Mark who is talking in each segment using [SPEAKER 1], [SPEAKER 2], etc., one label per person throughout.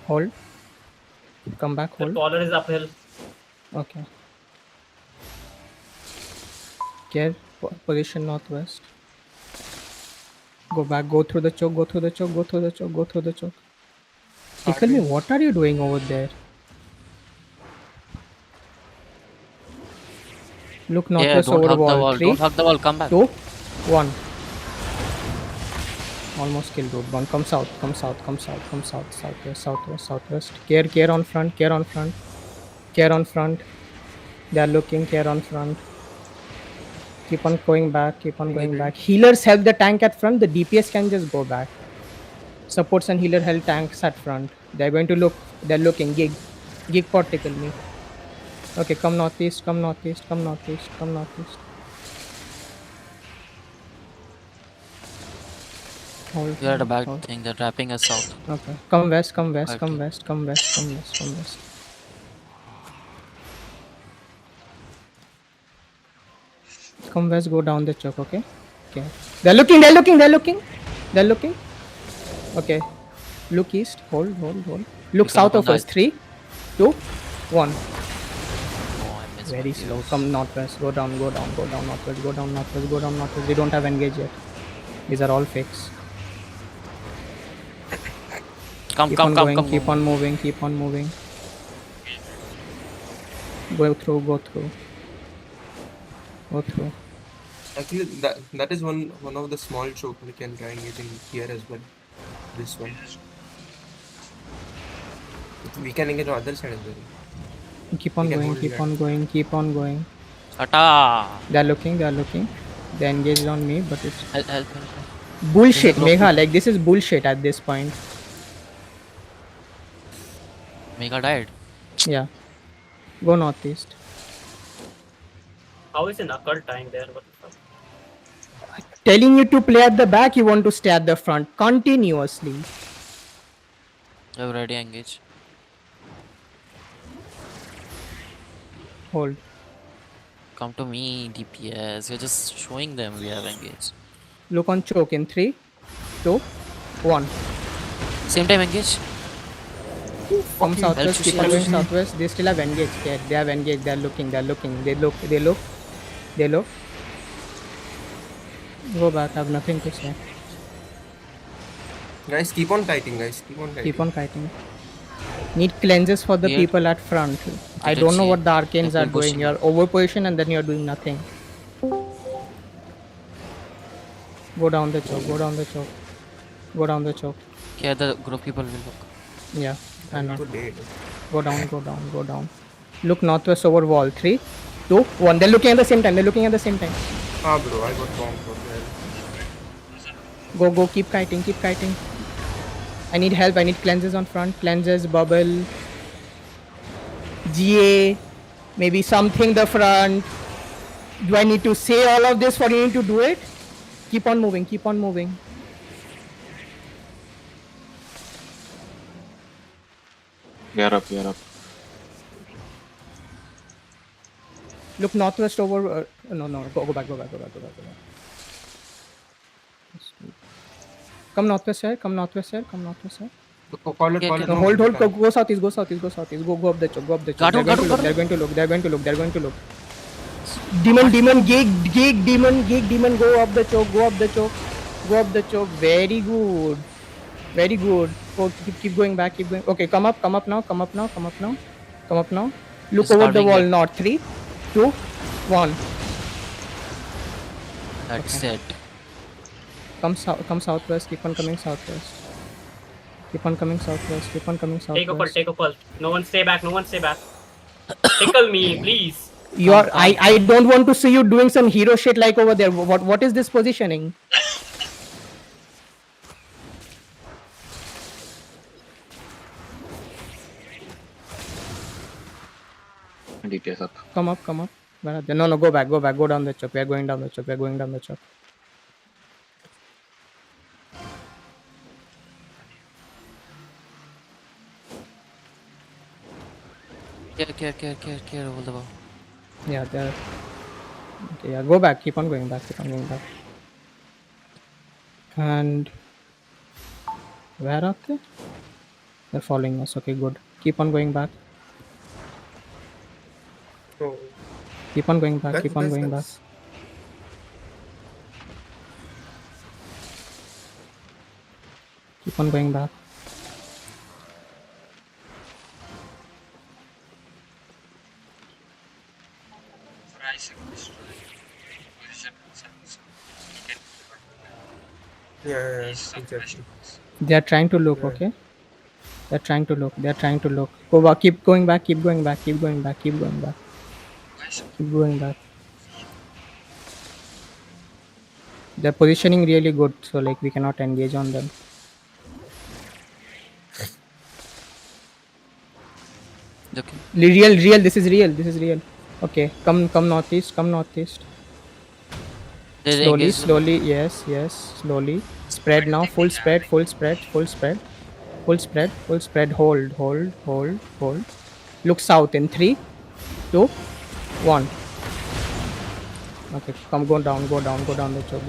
[SPEAKER 1] Hold. Come back,
[SPEAKER 2] The
[SPEAKER 1] hold.
[SPEAKER 2] collar is uphill.
[SPEAKER 1] Okay. Care. Position northwest. Go back. Go through the choke. Go through the choke. Go through the choke. Go through the choke. Tickle me. What are you doing over there? Look
[SPEAKER 3] Yeah,
[SPEAKER 1] northwest
[SPEAKER 3] don't
[SPEAKER 1] over
[SPEAKER 3] hug the
[SPEAKER 1] wall.
[SPEAKER 3] wall.
[SPEAKER 1] 3,
[SPEAKER 3] Don't hug the wall. Come back.
[SPEAKER 1] 2, 1. Almost killed dude. One. Come south. Come south. Come south. Come south. Southwest. Southwest. Southwest. Care on front. Care on front. Care on front. They are looking. Care on front. Keep on going back. Keep on going back. Healers help the tank at front. The DPS can just go back. Supports and healer help tanks at front. They're going to look. They're looking. Gig pot tickle me. Okay, come northeast. Come northeast. Come northeast. Come northeast. Hold.
[SPEAKER 3] We are at a back
[SPEAKER 1] Hold.
[SPEAKER 3] thing. They're trapping us south.
[SPEAKER 1] Okay. Come west. Come west. Come
[SPEAKER 3] Okay.
[SPEAKER 1] west. Come west. Come west. Come west. Come west. Go down the choke. Okay. Okay. They're looking. They're looking. They're looking. They're looking. Okay. Look east. Hold. Hold. Hold. Look
[SPEAKER 3] We can
[SPEAKER 1] south
[SPEAKER 3] look on
[SPEAKER 1] of us.
[SPEAKER 3] that.
[SPEAKER 1] 3, 2, 1.
[SPEAKER 3] Oh, I missed my
[SPEAKER 1] Very slow.
[SPEAKER 3] fuse.
[SPEAKER 1] Come northwest. Go down. Go down. Go down northwest. Go down northwest. Go down northwest. They don't have engage yet. These are all fakes.
[SPEAKER 3] Come,
[SPEAKER 1] Keep
[SPEAKER 3] come,
[SPEAKER 1] on
[SPEAKER 3] come,
[SPEAKER 1] going.
[SPEAKER 3] come.
[SPEAKER 1] Keep on moving. Keep on moving. Go through. Go through. Go through.
[SPEAKER 4] Actually, that is one of the small choke we can try using here as well. This one. We can engage on other side as well.
[SPEAKER 1] Keep on
[SPEAKER 4] We can
[SPEAKER 1] going.
[SPEAKER 4] hold
[SPEAKER 1] Keep
[SPEAKER 4] that.
[SPEAKER 1] on going. Keep on going.
[SPEAKER 3] Ata!
[SPEAKER 1] They're looking. They're looking. They engaged on me, but it's
[SPEAKER 3] Help, help, help.
[SPEAKER 1] bullshit,
[SPEAKER 3] There's a
[SPEAKER 1] Megha.
[SPEAKER 3] group.
[SPEAKER 1] Like this is bullshit at this point.
[SPEAKER 3] Mega died.
[SPEAKER 1] Yeah. Go northeast.
[SPEAKER 2] How is an occult dying there? What the fuck?
[SPEAKER 1] Telling you to play at the back, you want to stay at the front continuously.
[SPEAKER 3] We're already engaged.
[SPEAKER 1] Hold.
[SPEAKER 3] Come to me, DPS. You're just showing them we have engaged.
[SPEAKER 1] Look on choke in 3, 2, 1.
[SPEAKER 3] Same time engage.
[SPEAKER 1] Come
[SPEAKER 4] you.
[SPEAKER 1] southwest. Keep on
[SPEAKER 3] Help
[SPEAKER 1] going
[SPEAKER 3] me.
[SPEAKER 1] southwest. They still have engaged. Yeah, they have engaged. They are looking. They are looking. They look. They look. They look. Go back. I have nothing to say.
[SPEAKER 4] Guys, keep on kiting, guys. Keep on kiting.
[SPEAKER 1] Keep on kiting. Need cleanses for the
[SPEAKER 3] Here.
[SPEAKER 1] people at front. I
[SPEAKER 3] did
[SPEAKER 1] don't know
[SPEAKER 3] see
[SPEAKER 1] what
[SPEAKER 3] it.
[SPEAKER 1] the arcanes
[SPEAKER 3] They're
[SPEAKER 1] are doing.
[SPEAKER 3] pushing.
[SPEAKER 1] You're over position and then you're doing nothing. Go down the choke. Go down the choke. Go down the choke.
[SPEAKER 3] Yeah, the group people will look.
[SPEAKER 1] Yeah, I know.
[SPEAKER 4] So dead.
[SPEAKER 1] Go down, go down, go down. Look northwest over wall. 3, 2, 1. They're looking at the same time. They're looking at the same time.
[SPEAKER 4] Ah, bro, I got wrong for that.
[SPEAKER 1] Go, go. Keep kiting. Keep kiting. I need help. I need cleanses on front. Cleanses, bubble. GA. Maybe something the front. Do I need to say all of this for you to do it? Keep on moving. Keep on moving.
[SPEAKER 5] Gear up, gear up.
[SPEAKER 1] Look northwest over. No, no. Go back. Go back. Go back. Go back. Go back. Come northwest side. Come northwest side. Come northwest side.
[SPEAKER 4] Call it,
[SPEAKER 3] Okay,
[SPEAKER 4] call
[SPEAKER 3] okay.
[SPEAKER 4] it.
[SPEAKER 1] No, hold, hold. Go southeast. Go southeast. Go southeast. Go up the choke. Go up the choke.
[SPEAKER 3] Gato,
[SPEAKER 1] They're
[SPEAKER 3] Gato,
[SPEAKER 1] going to look.
[SPEAKER 3] Gato.
[SPEAKER 1] They're going to look. They're going to look. They're going to look. Demon, demon, gig, demon. Go up the choke. Go up the choke. Go up the choke. Very good. Very good. Go, keep going back. Keep going. Okay, come up. Come up now. Come up now. Come up now. Come up now. Look
[SPEAKER 3] He's
[SPEAKER 1] over the
[SPEAKER 3] carving
[SPEAKER 1] wall.
[SPEAKER 3] it.
[SPEAKER 1] North. 3, 2, 1.
[SPEAKER 3] That's
[SPEAKER 1] Okay.
[SPEAKER 3] it.
[SPEAKER 1] Come south. Come southwest. Keep on coming southwest. Keep on coming southwest. Keep on coming
[SPEAKER 2] Take a pull,
[SPEAKER 1] southwest.
[SPEAKER 2] take a pull. No one stay back, no one stay back. Tickle me, please.
[SPEAKER 1] You are.
[SPEAKER 3] Come,
[SPEAKER 1] I don't want to see you doing some hero shit like over there. What is this positioning?
[SPEAKER 5] DPS up.
[SPEAKER 1] Come up. Come up. Where are they? No, no. Go back. Go back. Go down the choke. We are going down the choke. We are going down the choke.
[SPEAKER 3] Care, hold the ball.
[SPEAKER 1] Yeah, there. Okay, yeah, go back. Keep on going back. Keep on going back. And where are they? They're following us. Okay, good. Keep on going back.
[SPEAKER 4] Oh,
[SPEAKER 1] Keep on going back.
[SPEAKER 4] that's
[SPEAKER 1] Keep on
[SPEAKER 4] that's
[SPEAKER 1] going back.
[SPEAKER 4] that's.
[SPEAKER 1] Keep on going back.
[SPEAKER 4] Yeah, exactly.
[SPEAKER 1] They are trying to look.
[SPEAKER 4] Yeah.
[SPEAKER 1] Okay. They're trying to look. They're trying to look. Go back. Keep going back. Keep going back. Keep going back. Keep going back. Keep going back. They're positioning really good, so like we cannot engage on them.
[SPEAKER 3] Okay.
[SPEAKER 1] Real. This is real. This is real. Okay, come northeast. Come northeast.
[SPEAKER 3] They
[SPEAKER 1] Slowly,
[SPEAKER 3] engage them.
[SPEAKER 1] slowly. Yes. Slowly. Spread now. Full spread. Full spread. Full spread. Full spread. Full spread. Hold. Look south in 3, 2, 1. Okay, come. Go down the choke.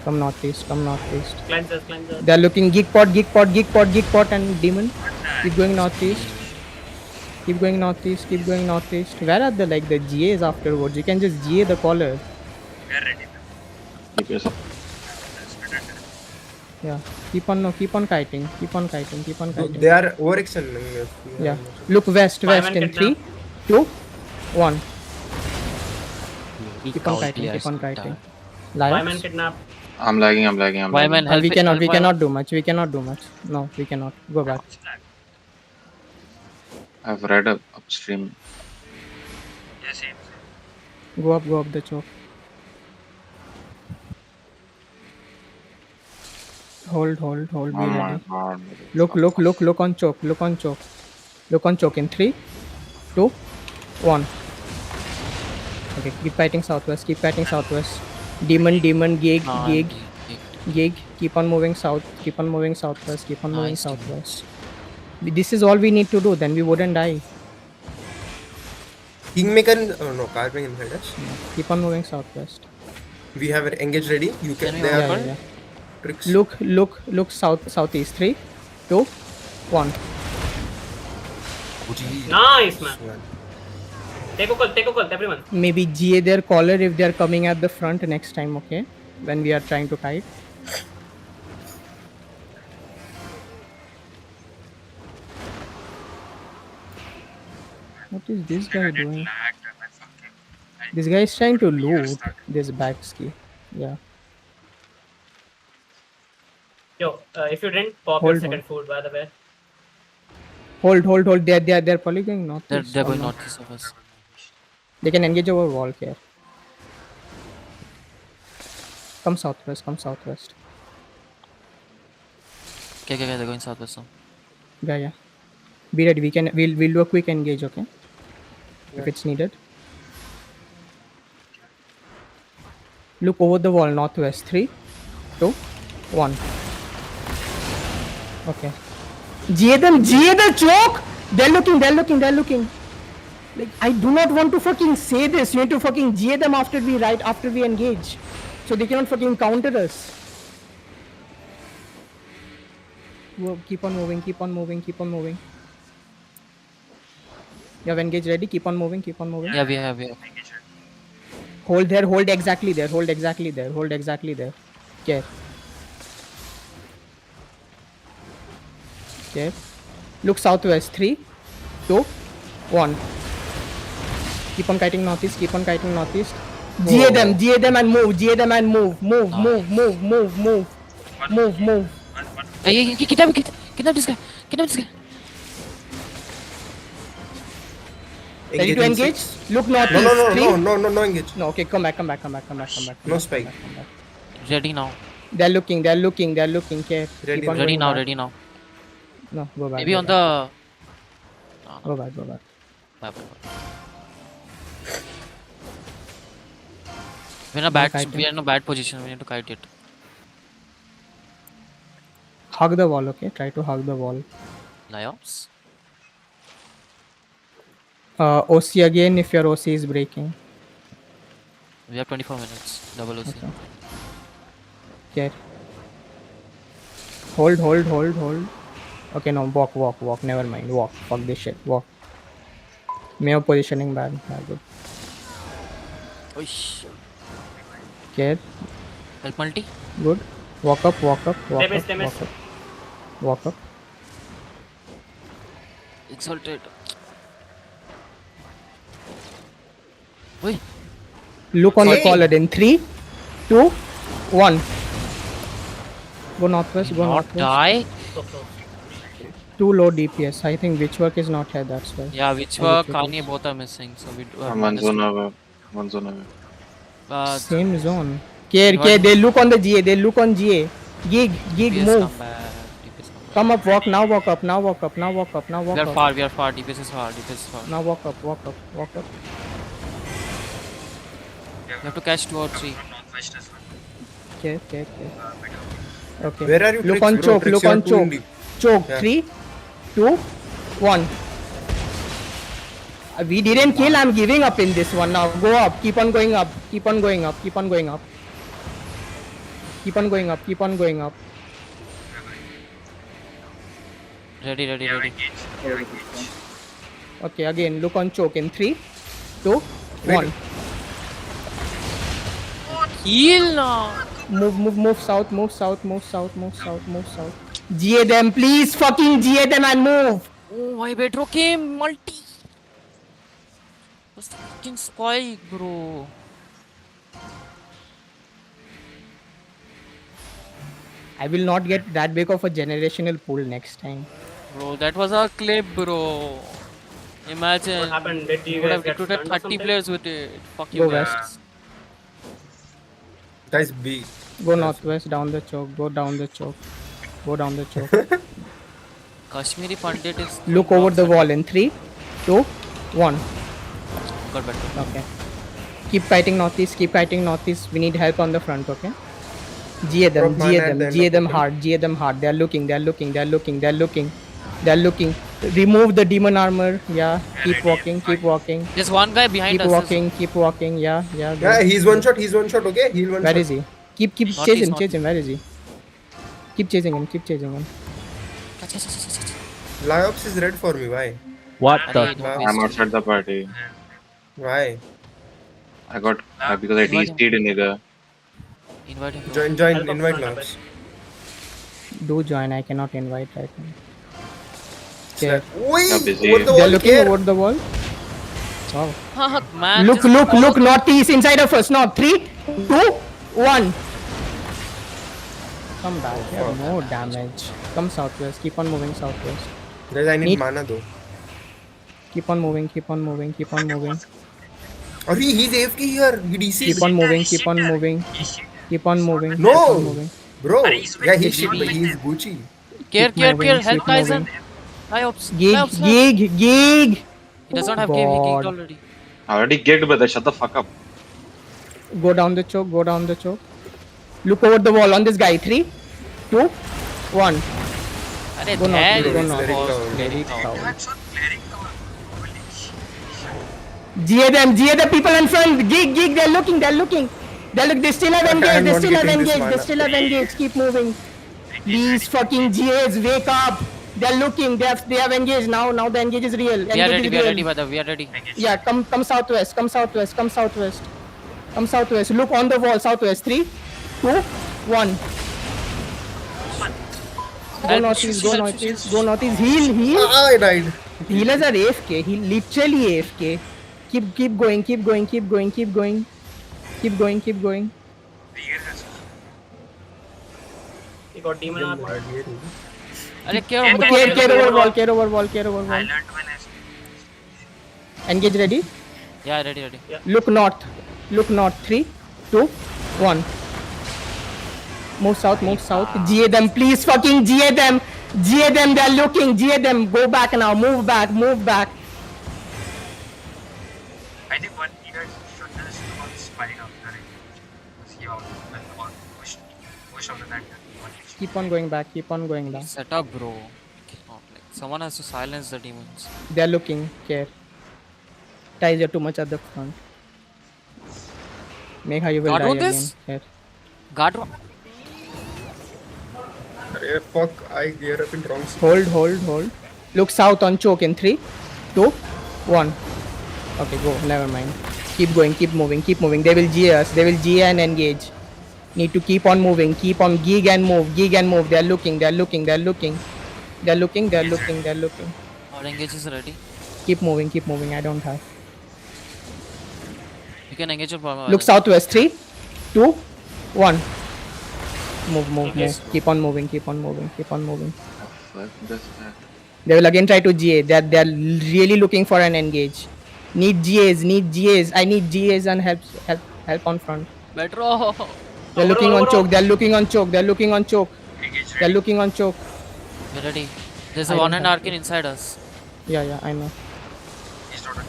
[SPEAKER 1] Come northeast.
[SPEAKER 2] Cleansers.
[SPEAKER 1] They're looking geek pot, and demon. Keep going northeast. Keep going northeast. Where are the GAs afterwards? You can just GA the collar.
[SPEAKER 5] DPS up.
[SPEAKER 1] Yeah. Keep on kiting.
[SPEAKER 4] They are overextending us.
[SPEAKER 1] Yeah. Look west
[SPEAKER 2] Fireman
[SPEAKER 1] in
[SPEAKER 2] kidnap.
[SPEAKER 1] 3, 2, 1.
[SPEAKER 3] Weak
[SPEAKER 1] Keep on
[SPEAKER 3] out,
[SPEAKER 1] kiting.
[SPEAKER 3] yes,
[SPEAKER 1] Keep on
[SPEAKER 3] good
[SPEAKER 1] kiting.
[SPEAKER 3] time.
[SPEAKER 2] Fireman
[SPEAKER 1] Lions.
[SPEAKER 2] kidnap.
[SPEAKER 5] I'm lagging.
[SPEAKER 3] Why man help
[SPEAKER 1] We
[SPEAKER 3] it-
[SPEAKER 1] cannot. We
[SPEAKER 3] help
[SPEAKER 1] cannot do much. No, we cannot. Go back.
[SPEAKER 5] I've read upstream.
[SPEAKER 1] Go up the choke. Hold. Be
[SPEAKER 5] Oh my
[SPEAKER 1] ready.
[SPEAKER 5] god.
[SPEAKER 1] Look on choke. Look on choke in 3, 2, 1. Okay, keep fighting southwest. Demon, gig.
[SPEAKER 3] Ah,
[SPEAKER 1] Gig. Keep on moving south. Southwest.
[SPEAKER 3] Nice, dude.
[SPEAKER 1] Southwest. This is all we need to do. Then we wouldn't die.
[SPEAKER 4] Kingmaker. Oh no, carving inside us.
[SPEAKER 1] Keep on moving southwest.
[SPEAKER 4] We have it engaged ready. You can.
[SPEAKER 3] Can
[SPEAKER 4] They
[SPEAKER 3] we
[SPEAKER 4] are
[SPEAKER 3] open?
[SPEAKER 1] Yeah.
[SPEAKER 4] tricks.
[SPEAKER 1] Look southeast. 3, 2, 1.
[SPEAKER 2] Nice, man. Take a call, everyone.
[SPEAKER 1] Maybe GA their collar if they are coming at the front next time. Okay, when we are trying to kite. What is this guy doing? This guy is trying to loot this back ski. Yeah.
[SPEAKER 2] Yo, if you didn't pop
[SPEAKER 1] Hold,
[SPEAKER 2] your second food, by the way.
[SPEAKER 1] Hold. They're probably going northeast.
[SPEAKER 3] They're
[SPEAKER 1] or
[SPEAKER 3] going
[SPEAKER 1] not.
[SPEAKER 3] northeast of us.
[SPEAKER 1] They can engage our wall here. Come southwest.
[SPEAKER 3] Okay, they're going southwest now.
[SPEAKER 1] Yeah. Be ready. We'll do a quick engage. Okay. If it's needed. Look over the wall northwest. 3, 2, 1. Okay. GA the choke. They're looking. Like, I do not want to fucking say this. You need to fucking GA them after we engage. So they cannot fucking counter us. Whoa, keep on moving. You have engage ready. Keep on moving.
[SPEAKER 3] Yeah, we have.
[SPEAKER 1] Hold there. Hold exactly there. Okay. Look southwest. 3, 2, 1. Keep on kiting northeast. GA them and move. Move.
[SPEAKER 3] Hey, kidnap this guy.
[SPEAKER 1] Ready to
[SPEAKER 4] in
[SPEAKER 1] engage?
[SPEAKER 4] 6.
[SPEAKER 1] Look northeast. 3.
[SPEAKER 4] No engage.
[SPEAKER 1] No, okay, come back.
[SPEAKER 4] No spike.
[SPEAKER 3] Ready now.
[SPEAKER 1] They're looking. Okay.
[SPEAKER 4] Ready
[SPEAKER 1] Keep on
[SPEAKER 3] Ready
[SPEAKER 1] going
[SPEAKER 3] now.
[SPEAKER 1] back. No, go back.
[SPEAKER 3] Maybe on the.
[SPEAKER 1] Go back.
[SPEAKER 3] Bye. We're in a bad position. We need to kite it.
[SPEAKER 1] Hug the wall, okay? Try to hug the wall.
[SPEAKER 3] Lions?
[SPEAKER 1] OC again if your OC is breaking.
[SPEAKER 3] We have 24 minutes. Double OC.
[SPEAKER 1] Okay. Hold. Okay, no, walk. Never mind. Walk. Fuck this shit. Walk. Mayo positioning bad. Good.
[SPEAKER 3] Oish.
[SPEAKER 1] Care.
[SPEAKER 3] Help multi.
[SPEAKER 1] Good. Walk up.
[SPEAKER 2] They miss.
[SPEAKER 1] Walk up.
[SPEAKER 3] Exalted. Wait.
[SPEAKER 1] Look on the
[SPEAKER 4] Hey.
[SPEAKER 1] paladin. 3, 2, 1. Go northwest. Go
[SPEAKER 3] Not
[SPEAKER 1] northwest.
[SPEAKER 3] die.
[SPEAKER 2] So close.
[SPEAKER 1] Too low DPS. I think Witchwork is not here. That's why.
[SPEAKER 3] Yeah, which
[SPEAKER 1] Oh,
[SPEAKER 3] were
[SPEAKER 1] Witchwork
[SPEAKER 3] Kanye
[SPEAKER 1] is-
[SPEAKER 3] both are missing. So we do have
[SPEAKER 5] I'm one
[SPEAKER 3] minus
[SPEAKER 5] zone
[SPEAKER 3] two.
[SPEAKER 5] away. One zone away.
[SPEAKER 1] Same zone. Care.
[SPEAKER 3] What?
[SPEAKER 1] They look on the GA. They look on GA. Gig.
[SPEAKER 3] DPS
[SPEAKER 1] Move.
[SPEAKER 3] come back. DPS come back.
[SPEAKER 1] Come up. Walk now. Walk up. Now walk up.
[SPEAKER 3] We are far. DPS is far.
[SPEAKER 1] Now walk up.
[SPEAKER 3] You have to catch 2 or 3.
[SPEAKER 1] Okay. Okay.
[SPEAKER 4] Where are you?
[SPEAKER 1] Look
[SPEAKER 4] Trix,
[SPEAKER 1] on
[SPEAKER 4] bro?
[SPEAKER 1] choke.
[SPEAKER 4] Trix,
[SPEAKER 1] Look
[SPEAKER 4] you are
[SPEAKER 1] on
[SPEAKER 4] too
[SPEAKER 1] choke.
[SPEAKER 4] deep.
[SPEAKER 1] Choke.
[SPEAKER 4] Yeah.
[SPEAKER 1] 3, 2, 1. We didn't kill. I'm giving up in this one now. Go up. Keep on going up.
[SPEAKER 3] Ready.
[SPEAKER 1] Okay, again, look on choke in 3, 2,
[SPEAKER 4] Wait.
[SPEAKER 1] 1.
[SPEAKER 3] Heal now.
[SPEAKER 1] Move south. GA them, please fucking GA them and move.
[SPEAKER 3] Oh, my bedrock came multi. What's the fucking spike, bro?
[SPEAKER 1] I will not get that big of a generational pool next time.
[SPEAKER 3] Bro, that was a clip, bro. Imagine.
[SPEAKER 2] What happened? Did
[SPEAKER 3] You
[SPEAKER 2] you
[SPEAKER 3] would
[SPEAKER 2] guys
[SPEAKER 3] have
[SPEAKER 2] get
[SPEAKER 3] recruited
[SPEAKER 2] stunned or
[SPEAKER 3] 30
[SPEAKER 2] something?
[SPEAKER 3] players with it. Fuck
[SPEAKER 1] Go
[SPEAKER 3] you
[SPEAKER 1] west.
[SPEAKER 3] guys.
[SPEAKER 4] Guys, B.
[SPEAKER 1] Go northwest, down the choke. Go down the choke.
[SPEAKER 3] Kashmiri Pandit is.
[SPEAKER 1] Look over the wall in 3, 2, 1.
[SPEAKER 3] Got better.
[SPEAKER 1] Okay. Keep fighting northeast. We need help on the front, okay? GA them.
[SPEAKER 4] Rockman at the end
[SPEAKER 1] GA
[SPEAKER 4] of
[SPEAKER 1] them
[SPEAKER 4] the
[SPEAKER 1] hard. They're looking. Remove the demon armor. Yeah. Keep walking.
[SPEAKER 3] There's one guy behind us.
[SPEAKER 1] Keep walking. Yeah.
[SPEAKER 4] Yeah,
[SPEAKER 1] Good.
[SPEAKER 4] he's one shot, okay? He'll one
[SPEAKER 1] Where
[SPEAKER 4] shot.
[SPEAKER 1] is he? Keep
[SPEAKER 3] Northeast,
[SPEAKER 1] chase him.
[SPEAKER 3] northeast.
[SPEAKER 1] Where is he? Keep chasing him.
[SPEAKER 4] Lyops is red for me, why?
[SPEAKER 6] What
[SPEAKER 3] Arey,
[SPEAKER 6] the?
[SPEAKER 3] don't
[SPEAKER 5] I'm
[SPEAKER 3] waste it.
[SPEAKER 5] outside the party.
[SPEAKER 4] Why?
[SPEAKER 5] I got because I
[SPEAKER 3] Invite him.
[SPEAKER 5] DC'd in the
[SPEAKER 3] Invite him. bro.
[SPEAKER 4] Join,
[SPEAKER 2] Help
[SPEAKER 4] invite
[SPEAKER 2] up front a
[SPEAKER 4] Lyops.
[SPEAKER 1] Do join. I cannot invite right now. Okay.
[SPEAKER 4] Oi!
[SPEAKER 5] Yeah, busy.
[SPEAKER 4] Over the
[SPEAKER 1] They're
[SPEAKER 4] wall,
[SPEAKER 1] looking
[SPEAKER 4] care.
[SPEAKER 1] over the wall. Wow.
[SPEAKER 3] Fuck, man.
[SPEAKER 1] Look,
[SPEAKER 3] just follow-
[SPEAKER 1] northeast inside of us. Now 3, 2, 1. Come back. Yeah, no damage. Come southwest. Keep on moving southwest.
[SPEAKER 4] Guys, I need
[SPEAKER 1] Need-
[SPEAKER 4] mana though.
[SPEAKER 1] Keep on moving.
[SPEAKER 4] Or he's AFK here. He DC.
[SPEAKER 1] Keep on moving.
[SPEAKER 4] No! Bro, yeah, he's shit, but he's Gucci.
[SPEAKER 3] Care.
[SPEAKER 1] moving,
[SPEAKER 3] Help
[SPEAKER 1] keep
[SPEAKER 3] Tyson.
[SPEAKER 1] moving.
[SPEAKER 3] Lyops.
[SPEAKER 1] Gig.
[SPEAKER 3] He does not have game. He
[SPEAKER 1] God.
[SPEAKER 3] kicked already.
[SPEAKER 5] I already gigged, brother. Shut the fuck up.
[SPEAKER 1] Go down the choke. Look over the wall on this guy. 3, 2, 1.
[SPEAKER 3] Arey,
[SPEAKER 1] Go north,
[SPEAKER 3] hell,
[SPEAKER 1] go
[SPEAKER 3] this
[SPEAKER 1] north.
[SPEAKER 3] was
[SPEAKER 1] Very
[SPEAKER 3] cleric
[SPEAKER 1] proud.
[SPEAKER 3] now.
[SPEAKER 1] GA the people in front. Gig. They're looking. They still have
[SPEAKER 4] I'm
[SPEAKER 1] engaged.
[SPEAKER 4] not getting this mana.
[SPEAKER 1] Keep moving. These fucking GAs, wake up. They're looking. They have engaged now. Now the engage is real.
[SPEAKER 3] We are ready, brother. We are ready.
[SPEAKER 1] Yeah, come southwest. Look on the wall, southwest. 3, 2, 1. Go northeast. Heal.
[SPEAKER 4] I died.
[SPEAKER 1] Healers are AFK. He literally AFK. Keep going.
[SPEAKER 2] He got demon armor.
[SPEAKER 3] Arey, care.
[SPEAKER 1] Care over wall. Engage ready.
[SPEAKER 3] Yeah, ready.
[SPEAKER 1] Look north. 3, 2, 1. Move south. GA them, please fucking GA them. They're looking. GA them. Go back now. Move back.
[SPEAKER 7] I think what you guys should do is not spike up the ring. See how or push on the back.
[SPEAKER 1] Keep on going back.
[SPEAKER 3] Set up, bro. Cannot, like, someone has to silence the demons.
[SPEAKER 1] They're looking. Care. Ties are too much at the front. Make how you will
[SPEAKER 3] Guard
[SPEAKER 1] die
[SPEAKER 3] on
[SPEAKER 1] again.
[SPEAKER 3] this?
[SPEAKER 1] Care.
[SPEAKER 3] Guard one.
[SPEAKER 4] Fuck, I gear up in wrong seat.
[SPEAKER 1] Hold. Look south on choke in 3, 2, 1. Okay, go. Never mind. Keep going. Keep moving. They will GA us. They will GA and engage. Need to keep on moving. Keep on gig and move. They are looking.
[SPEAKER 3] Our engage is ready.
[SPEAKER 1] Keep moving. I don't have.
[SPEAKER 3] You can engage your power.
[SPEAKER 1] Look southwest. 3, 2, 1. Move.
[SPEAKER 2] Yes.
[SPEAKER 1] Keep on moving.
[SPEAKER 5] Fuck this guy.
[SPEAKER 1] They will again try to GA. They are really looking for an engage. Need GAs. I need GAs and help on front.
[SPEAKER 3] Metro.
[SPEAKER 1] They're looking on
[SPEAKER 2] Over.
[SPEAKER 1] choke. They're looking on choke.
[SPEAKER 7] Engage
[SPEAKER 1] They're
[SPEAKER 7] ready.
[SPEAKER 1] looking on choke.
[SPEAKER 3] We're ready. There's
[SPEAKER 1] I
[SPEAKER 3] a
[SPEAKER 1] don't
[SPEAKER 3] 1 hand
[SPEAKER 1] have
[SPEAKER 3] Arcane inside us.
[SPEAKER 1] Yeah, I know.
[SPEAKER 7] He's not on.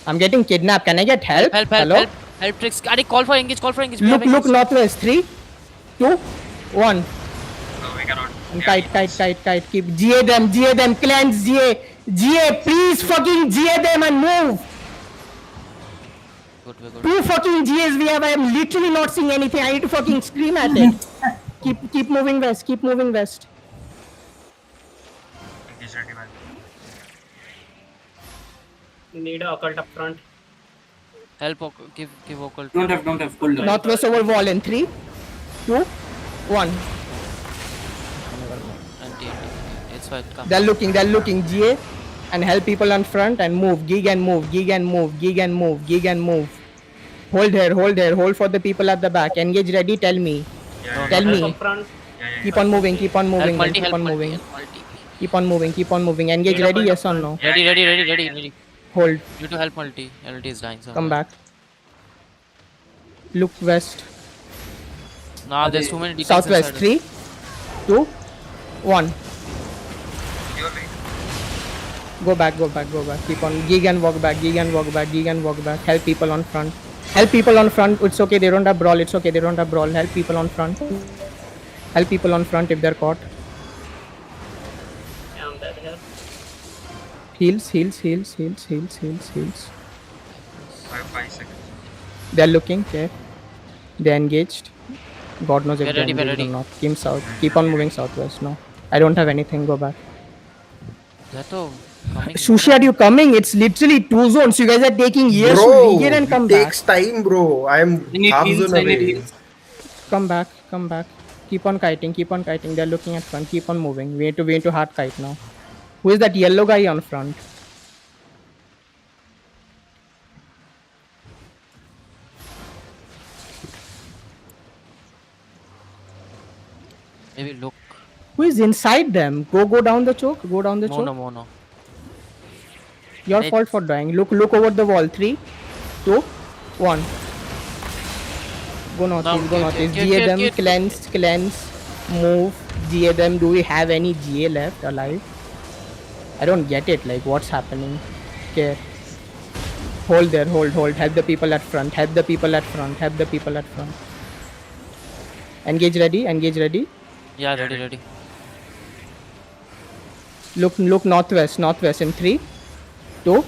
[SPEAKER 1] I'm getting kidnapped. Can I get help? Hello?
[SPEAKER 3] Help tricks. Adi, call for engage. We
[SPEAKER 1] Look
[SPEAKER 3] have engage.
[SPEAKER 1] northwest. 3, 2, 1.
[SPEAKER 7] No, we cannot.
[SPEAKER 1] And
[SPEAKER 7] Yeah,
[SPEAKER 1] kite. Keep GA them. Cleanse GA. Please fucking GA them and move.
[SPEAKER 3] Good, we're good.
[SPEAKER 1] 2 fucking GAs we have. I am literally not seeing anything. I need to fucking scream at it. Keep moving west.
[SPEAKER 7] Engage ready, man.
[SPEAKER 2] Need a occult up front.
[SPEAKER 3] Help, give occult.
[SPEAKER 6] Don't have full done.
[SPEAKER 1] Northwest over wall in 3, 2, 1.
[SPEAKER 3] Anti. It's fine. Come.
[SPEAKER 1] They're looking GA and help people on front and move. Gig and move. Hold here. Hold for the people at the back. Engage ready. Tell me.
[SPEAKER 7] Yeah,
[SPEAKER 1] Tell
[SPEAKER 2] Help
[SPEAKER 1] me.
[SPEAKER 2] up front.
[SPEAKER 7] yeah.
[SPEAKER 1] Keep on moving.
[SPEAKER 3] Help multi,
[SPEAKER 1] Keep
[SPEAKER 3] help
[SPEAKER 1] on
[SPEAKER 3] multi,
[SPEAKER 1] moving.
[SPEAKER 3] help multi.
[SPEAKER 1] Keep on moving. Engage
[SPEAKER 2] Need a
[SPEAKER 1] ready.
[SPEAKER 2] point
[SPEAKER 1] Yes
[SPEAKER 2] of
[SPEAKER 1] or no?
[SPEAKER 3] Ready.
[SPEAKER 1] Hold.
[SPEAKER 3] You to help multi. LT is dying. So
[SPEAKER 1] Come back. Look west.
[SPEAKER 3] Nah, there's too many details
[SPEAKER 1] Southwest.
[SPEAKER 3] inside
[SPEAKER 1] 3, 2, 1.
[SPEAKER 7] You're right.
[SPEAKER 1] Go back. Keep on. Gig and walk back. Help people on front. It's okay. They don't have brawl. Help people on front. If they're caught.
[SPEAKER 2] Yeah, I'm dead here.
[SPEAKER 1] Heals.
[SPEAKER 7] 5 seconds.
[SPEAKER 1] They're looking. Okay. They're engaged. God knows if
[SPEAKER 3] We're
[SPEAKER 1] they're
[SPEAKER 3] ready, we're
[SPEAKER 1] engaged or
[SPEAKER 3] ready.
[SPEAKER 1] not. Keep south. Keep on moving southwest. No. I don't have anything. Go back.
[SPEAKER 3] Zato, coming.
[SPEAKER 1] Sushi, are you coming? It's literally 2 zones. You guys are taking years to regain and come
[SPEAKER 4] it
[SPEAKER 1] back.
[SPEAKER 4] takes time, bro. I am
[SPEAKER 6] I need
[SPEAKER 4] half
[SPEAKER 6] heals,
[SPEAKER 4] zone
[SPEAKER 6] I need
[SPEAKER 4] away.
[SPEAKER 6] heals.
[SPEAKER 1] Come back. Keep on kiting. They're looking at front. Keep on moving. We need to hard kite now. Who is that yellow guy on front?
[SPEAKER 3] Maybe look.
[SPEAKER 1] Who is inside them? Go down the choke.
[SPEAKER 3] Mono.
[SPEAKER 1] Your
[SPEAKER 3] Hey.
[SPEAKER 1] fault for dying. Look over the wall. 3, 2, 1. Go northeast. GA them.
[SPEAKER 3] Get.
[SPEAKER 1] Cleanse. Move. GA them. Do we have any GA left alive? I don't get it. Like, what's happening? Okay. Hold there. Hold. Help the people at front. Engage ready.
[SPEAKER 3] Yeah, ready.
[SPEAKER 1] Look northwest in 3, 2,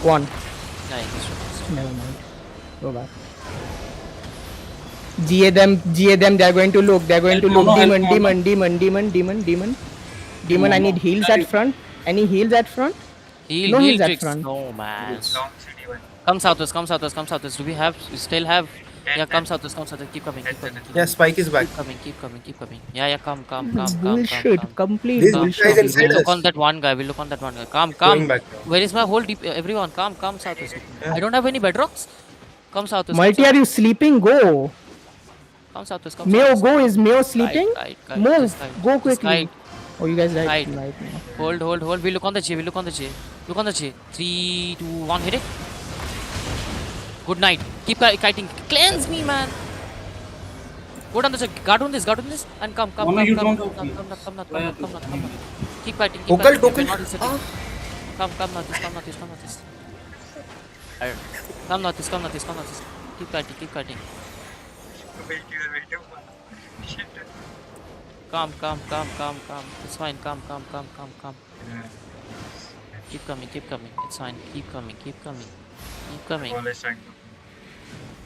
[SPEAKER 1] 1.
[SPEAKER 3] Yeah, engage.
[SPEAKER 1] Never mind. Go back. GA them. They are going to look. Demon. I need heals at front. Any heals at front?
[SPEAKER 3] Heal
[SPEAKER 1] No heals at
[SPEAKER 3] tricks.
[SPEAKER 1] front.
[SPEAKER 3] No, man.
[SPEAKER 7] Long CD1.
[SPEAKER 3] Come southwest. Do we still have? Yeah, come southwest. Keep coming.
[SPEAKER 4] Yeah, Spike is back.
[SPEAKER 3] Keep coming. Yeah, come.
[SPEAKER 1] Bullshit. Complete
[SPEAKER 4] This
[SPEAKER 1] bullshit.
[SPEAKER 4] guy is inside
[SPEAKER 3] We'll look
[SPEAKER 4] us.
[SPEAKER 3] on that one guy. Come.
[SPEAKER 4] Going back.
[SPEAKER 3] Where is my whole deep? Everyone, come southwest. I don't have any bedrocks. Come southwest.
[SPEAKER 1] Multi, are you sleeping? Go.
[SPEAKER 3] Come southwest.
[SPEAKER 1] Mayo, go. Is Mayo sleeping?
[SPEAKER 3] Kite.
[SPEAKER 1] Move.
[SPEAKER 3] Just kite.
[SPEAKER 1] Go
[SPEAKER 3] Just
[SPEAKER 1] quickly.
[SPEAKER 3] kite.
[SPEAKER 1] Oh, you guys right
[SPEAKER 3] Kite.
[SPEAKER 1] now.
[SPEAKER 3] Hold. We look on the J. Look on the J. 3, 2, 1. Hit it. Good night. Keep kiting. Cleanse me, man. Go down the J. Guard on this. And come.
[SPEAKER 6] Oh, no, you don't
[SPEAKER 3] Come.
[SPEAKER 6] have
[SPEAKER 3] Keep fighting.
[SPEAKER 4] Occult.
[SPEAKER 3] We're not resetting. Come northeast. Alright. Come northeast. Keep fighting.
[SPEAKER 7] Wait. Shit.
[SPEAKER 3] Come. It's fine. Come. Keep coming. It's fine. Keep coming.
[SPEAKER 7] Ball is trying to.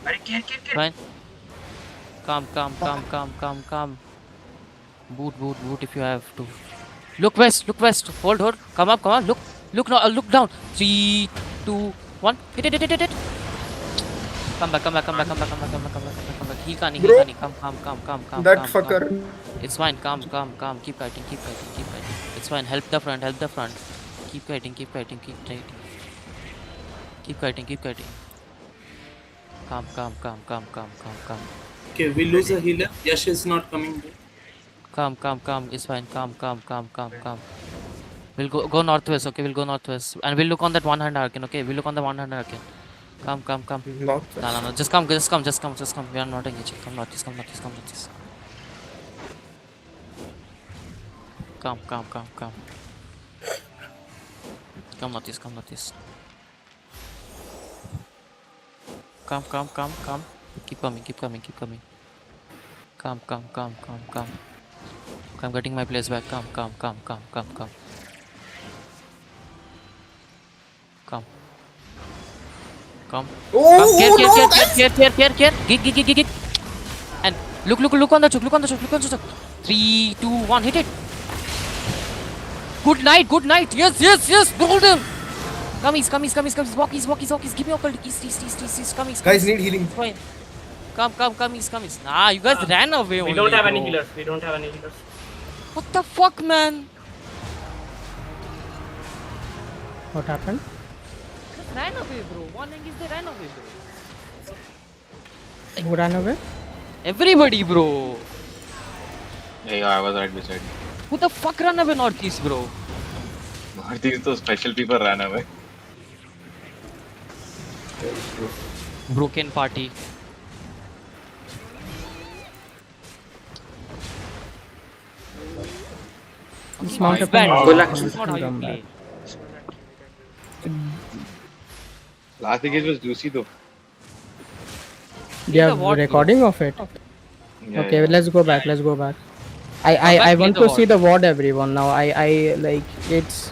[SPEAKER 7] Are you care?
[SPEAKER 3] Fine. Calm. Boot if you have to. Look west. Hold. Come up. Look now. Look down. 3, 2, 1. Hit it. Come back. He can't. Come.
[SPEAKER 1] That
[SPEAKER 3] calm.
[SPEAKER 1] fucker.
[SPEAKER 3] It's fine. Calm. Keep fighting. It's fine. Help the front. Keep fighting. Keep fighting. Calm.
[SPEAKER 6] Okay, we lose a healer. Yash is not coming.
[SPEAKER 3] Calm. It's fine. Calm. We'll go northwest. Okay, we'll go northwest, and we'll look on that one-hand Arcane. Okay, we'll look on the one-hand Arcane. Calm.
[SPEAKER 1] Not.
[SPEAKER 3] No. Just come. We are not engaging. Come northeast. Calm. Come northeast. Calm. Keep coming. Calm. I'm getting my place back. Calm. Care. Gig. And look on the choke. 3, 2, 1, hit it. Good night. Yes. Hold him. Come east. Walkies. Give me your cult. East. Come east.
[SPEAKER 4] Guys need healing.
[SPEAKER 3] Fine. Come east. Ah, you guys ran away.
[SPEAKER 2] We
[SPEAKER 3] only,
[SPEAKER 2] don't have any
[SPEAKER 3] bro.
[SPEAKER 2] healers. We don't have any healers.
[SPEAKER 3] What the fuck, man?
[SPEAKER 1] What happened?
[SPEAKER 3] Ran away, bro. One thing is they ran away, bro.
[SPEAKER 1] Who ran away?
[SPEAKER 3] Everybody, bro.
[SPEAKER 5] Yeah, I was right beside you.
[SPEAKER 3] Who the fuck ran away northeast, bro?
[SPEAKER 5] These those special people ran away.
[SPEAKER 3] Broken party.
[SPEAKER 1] Dismount up
[SPEAKER 3] Bad.
[SPEAKER 1] and
[SPEAKER 3] That's not how you
[SPEAKER 1] come
[SPEAKER 3] play.
[SPEAKER 1] back.
[SPEAKER 5] Last engage was juicy though.
[SPEAKER 1] Do you have
[SPEAKER 3] what,
[SPEAKER 1] recording of it?
[SPEAKER 5] Yeah,
[SPEAKER 1] Okay,
[SPEAKER 5] yeah.
[SPEAKER 1] let's go back. I
[SPEAKER 3] back,
[SPEAKER 1] want
[SPEAKER 3] play
[SPEAKER 1] to
[SPEAKER 3] the
[SPEAKER 1] see the VOD, everyone. Now I like it's